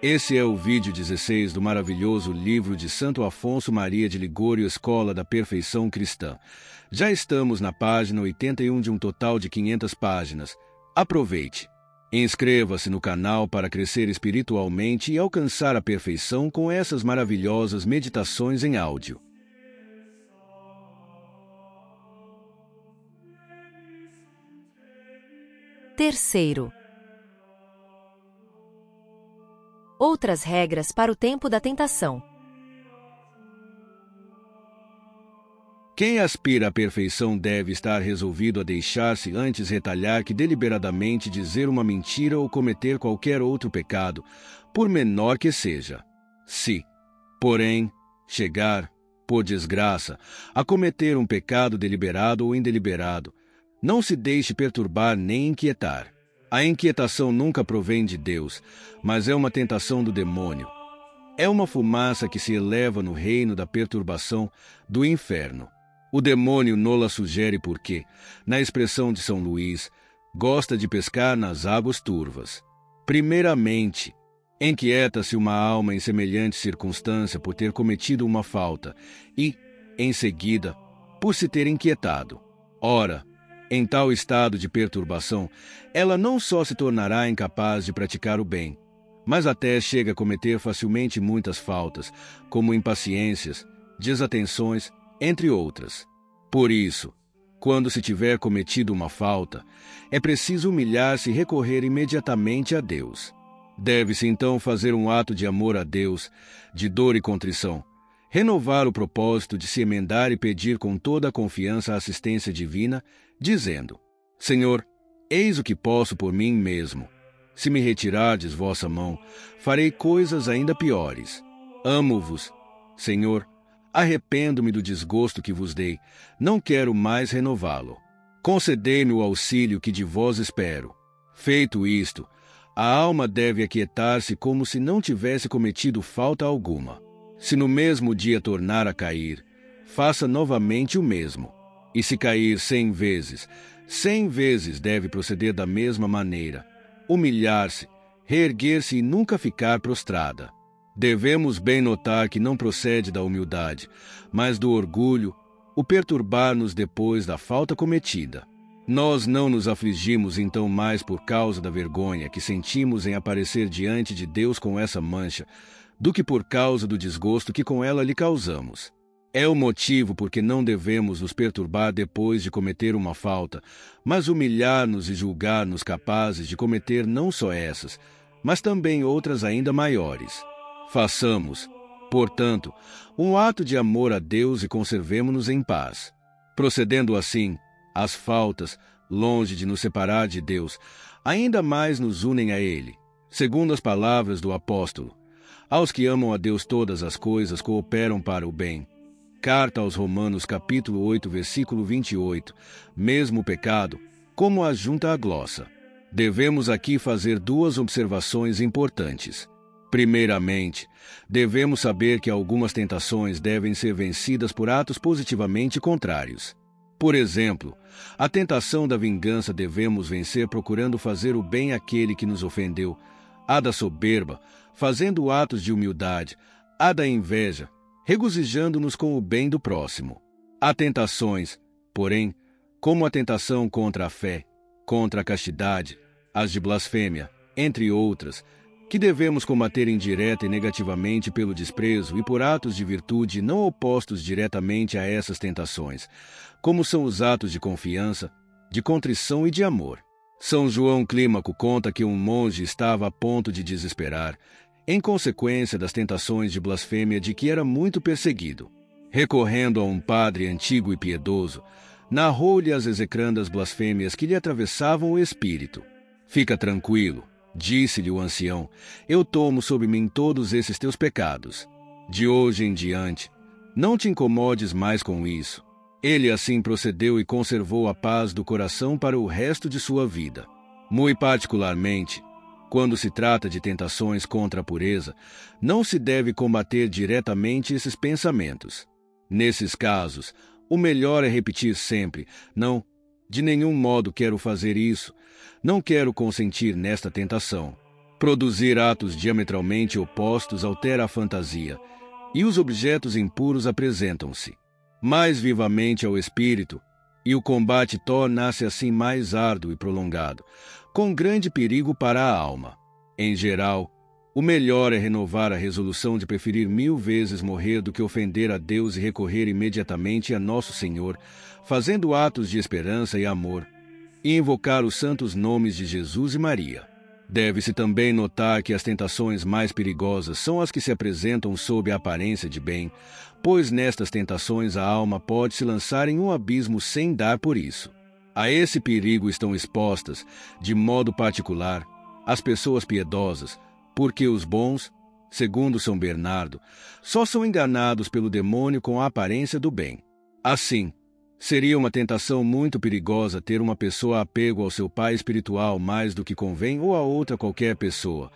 Esse é o vídeo 16 do maravilhoso livro de Santo Afonso Maria de Ligório, Escola da Perfeição Cristã. Já estamos na página 81 de um total de 500 páginas. Aproveite! Inscreva-se no canal para crescer espiritualmente e alcançar a perfeição com essas maravilhosas meditações em áudio. Terceiro. Outras regras para o tempo da tentação. Quem aspira à perfeição deve estar resolvido a deixar-se antes retalhar que deliberadamente dizer uma mentira ou cometer qualquer outro pecado, por menor que seja. Se, porém, chegar, por desgraça, a cometer um pecado deliberado ou indeliberado, não se deixe perturbar nem inquietar. A inquietação nunca provém de Deus, mas é uma tentação do demônio. É uma fumaça que se eleva no reino da perturbação do inferno. O demônio nola sugere porque, na expressão de São Luís, gosta de pescar nas águas turvas. Primeiramente, inquieta-se uma alma em semelhante circunstância por ter cometido uma falta e, em seguida, por se ter inquietado. Ora, em tal estado de perturbação, ela não só se tornará incapaz de praticar o bem, mas até chega a cometer facilmente muitas faltas, como impaciências, desatenções, entre outras. Por isso, quando se tiver cometido uma falta, é preciso humilhar-se e recorrer imediatamente a Deus. Deve-se então fazer um ato de amor a Deus, de dor e contrição, renovar o propósito de se emendar e pedir com toda a confiança a assistência divina, dizendo: Senhor, eis o que posso por mim mesmo. Se me retirardes vossa mão, farei coisas ainda piores. Amo-vos, Senhor, arrependo-me do desgosto que vos dei, não quero mais renová-lo. Concedei-me o auxílio que de vós espero. Feito isto, a alma deve aquietar-se como se não tivesse cometido falta alguma. Se no mesmo dia tornar a cair, faça novamente o mesmo. E se cair 100 vezes deve proceder da mesma maneira, humilhar-se, reerguer-se e nunca ficar prostrada. Devemos bem notar que não procede da humildade, mas do orgulho, o perturbar-nos depois da falta cometida. Nós não nos afligimos então mais por causa da vergonha que sentimos em aparecer diante de Deus com essa mancha, do que por causa do desgosto que com ela lhe causamos. É o motivo por que não devemos nos perturbar depois de cometer uma falta, mas humilhar-nos e julgar-nos capazes de cometer não só essas, mas também outras ainda maiores. Façamos, portanto, um ato de amor a Deus e conservemo-nos em paz. Procedendo assim, as faltas, longe de nos separar de Deus, ainda mais nos unem a Ele. Segundo as palavras do apóstolo, aos que amam a Deus todas as coisas cooperam para o bem. Carta aos Romanos, capítulo 8, versículo 28. Mesmo o pecado, como ajunta a glossa. Devemos aqui fazer duas observações importantes. Primeiramente, devemos saber que algumas tentações devem ser vencidas por atos positivamente contrários. Por exemplo, a tentação da vingança devemos vencer procurando fazer o bem àquele que nos ofendeu, a da soberba, fazendo atos de humildade, a da inveja, regozijando-nos com o bem do próximo. Há tentações, porém, como a tentação contra a fé, contra a castidade, as de blasfêmia, entre outras, que devemos combater indireta e negativamente pelo desprezo e por atos de virtude não opostos diretamente a essas tentações, como são os atos de confiança, de contrição e de amor. São João Clímaco conta que um monge estava a ponto de desesperar, em consequência das tentações de blasfêmia de que era muito perseguido. Recorrendo a um padre antigo e piedoso, narrou-lhe as execrandas blasfêmias que lhe atravessavam o espírito. Fica tranquilo, disse-lhe o ancião, eu tomo sobre mim todos esses teus pecados. De hoje em diante, não te incomodes mais com isso. Ele assim procedeu e conservou a paz do coração para o resto de sua vida. Muito particularmente, quando se trata de tentações contra a pureza, não se deve combater diretamente esses pensamentos. Nesses casos, o melhor é repetir sempre: não, de nenhum modo quero fazer isso, não quero consentir nesta tentação. Produzir atos diametralmente opostos altera a fantasia, e os objetos impuros apresentam-se mais vivamente ao espírito, e o combate torna-se assim mais árduo e prolongado, com grande perigo para a alma. Em geral, o melhor é renovar a resolução de preferir 1000 vezes morrer do que ofender a Deus e recorrer imediatamente a Nosso Senhor, fazendo atos de esperança e amor, e invocar os santos nomes de Jesus e Maria. Deve-se também notar que as tentações mais perigosas são as que se apresentam sob a aparência de bem, pois nestas tentações a alma pode se lançar em um abismo sem dar por isso. A esse perigo estão expostas, de modo particular, as pessoas piedosas, porque os bons, segundo São Bernardo, só são enganados pelo demônio com a aparência do bem. Assim, seria uma tentação muito perigosa ter uma pessoa apego ao seu pai espiritual mais do que convém ou a outra qualquer pessoa,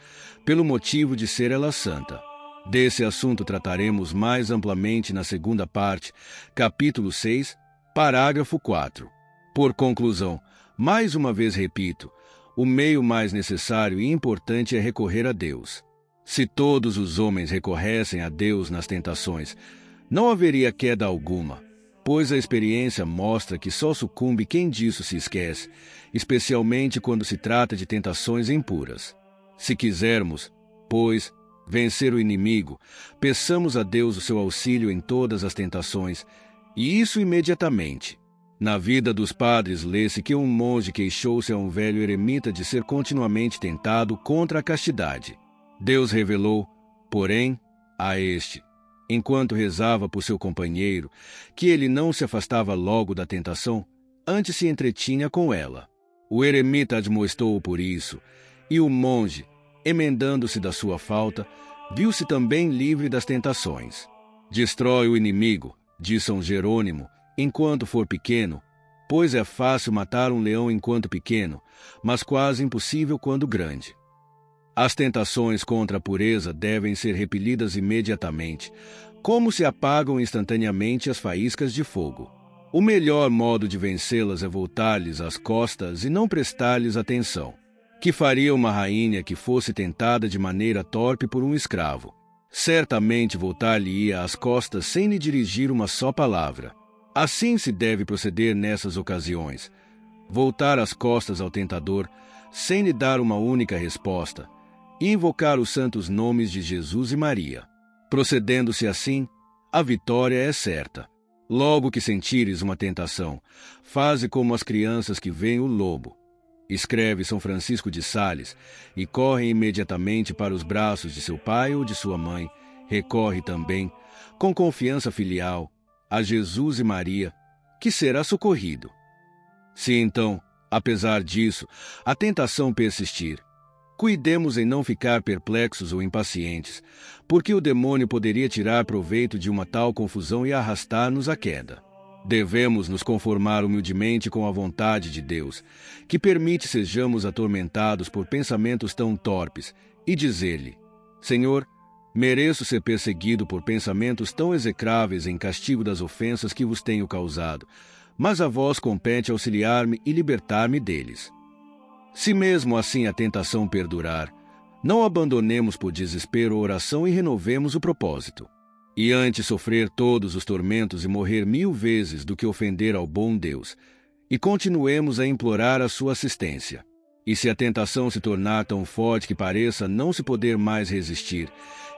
pelo motivo de ser ela santa. Desse assunto trataremos mais amplamente na segunda parte, capítulo 6, parágrafo 4. Por conclusão, mais uma vez repito, o meio mais necessário e importante é recorrer a Deus. Se todos os homens recorressem a Deus nas tentações, não haveria queda alguma, pois a experiência mostra que só sucumbe quem disso se esquece, especialmente quando se trata de tentações impuras. Se quisermos, pois, vencer o inimigo, peçamos a Deus o seu auxílio em todas as tentações, e isso imediatamente. Na vida dos padres lê-se que um monge queixou-se a um velho eremita de ser continuamente tentado contra a castidade. Deus revelou, porém, a este, enquanto rezava por seu companheiro, que ele não se afastava logo da tentação, antes se entretinha com ela. O eremita admoestou-o por isso, e o monge, emendando-se da sua falta, viu-se também livre das tentações. Destrói o inimigo, diz São Jerônimo, enquanto for pequeno, pois é fácil matar um leão enquanto pequeno, mas quase impossível quando grande. As tentações contra a pureza devem ser repelidas imediatamente, como se apagam instantaneamente as faíscas de fogo. O melhor modo de vencê-las é voltar-lhes as costas e não prestar-lhes atenção. Que faria uma rainha que fosse tentada de maneira torpe por um escravo? Certamente voltar-lhe-ia as costas sem lhe dirigir uma só palavra. Assim se deve proceder nessas ocasiões. Voltar as costas ao tentador, sem lhe dar uma única resposta, e invocar os santos nomes de Jesus e Maria. Procedendo-se assim, a vitória é certa. Logo que sentires uma tentação, faze como as crianças que veem o lobo. Escreve São Francisco de Sales, e corre imediatamente para os braços de seu pai ou de sua mãe. Recorre também, com confiança filial, a Jesus e Maria, que será socorrido. Se então, apesar disso, a tentação persistir, cuidemos em não ficar perplexos ou impacientes, porque o demônio poderia tirar proveito de uma tal confusão e arrastar-nos à queda. Devemos nos conformar humildemente com a vontade de Deus, que permite sejamos atormentados por pensamentos tão torpes, e dizer-lhe: Senhor, mereço ser perseguido por pensamentos tão execráveis em castigo das ofensas que vos tenho causado, mas a vós compete auxiliar-me e libertar-me deles. Se mesmo assim a tentação perdurar, não abandonemos por desespero a oração e renovemos o propósito. E antes sofrer todos os tormentos e morrer 1000 vezes do que ofender ao bom Deus, e continuemos a implorar a sua assistência. E se a tentação se tornar tão forte que pareça não se poder mais resistir,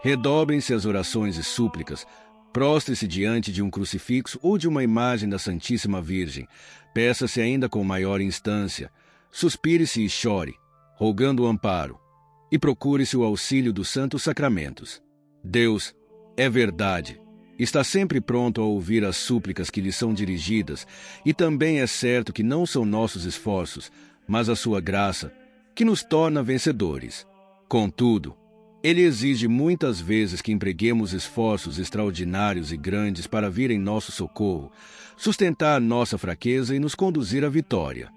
redobrem-se as orações e súplicas, prostre-se diante de um crucifixo ou de uma imagem da Santíssima Virgem, peça-se ainda com maior instância, suspire-se e chore, rogando o amparo, e procure-se o auxílio dos santos sacramentos. Deus, é verdade, está sempre pronto a ouvir as súplicas que lhe são dirigidas, e também é certo que não são nossos esforços, mas a sua graça, que nos torna vencedores. Contudo, ele exige muitas vezes que empreguemos esforços extraordinários e grandes para vir em nosso socorro, sustentar nossa fraqueza e nos conduzir à vitória.